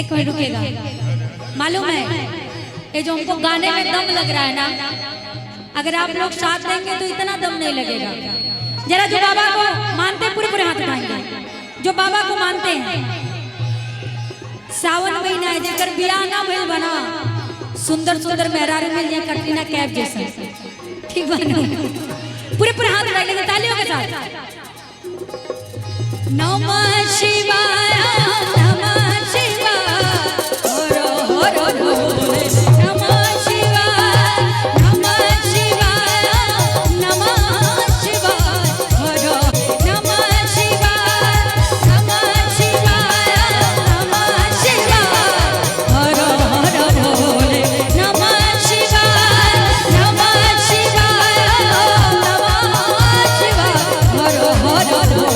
एक मिनट रुकेगा। मालूम है ये जो हमको गाने में दम लग रहा है ना, अगर आप लोग साथ देंगे तो इतना दम नहीं लगेगा। जरा जो बाबा को मानते हैं पूरे पूरे हाथ उठाएंगे, जो बाबा को मानते हैं। सावन महीना है, जेकर बियाह ना भइल बना, सुंदर सुंदर मेहरारू मिल जाए कटरीना कैफ जैसा, ठीक बना। पूरे पूरे हाथ उठाएंगे तालियों के साथ। नमः शिवाय नमः शिवाय हर हर भोले नमः शिवाय नमः शिवाय नमः शिवाय हर नमः शिवाय नमः शिवाय नमः शिवाय हर हर भोले नमः शिवाय नमः शिवाय नमः शिवाय हर हर भोले।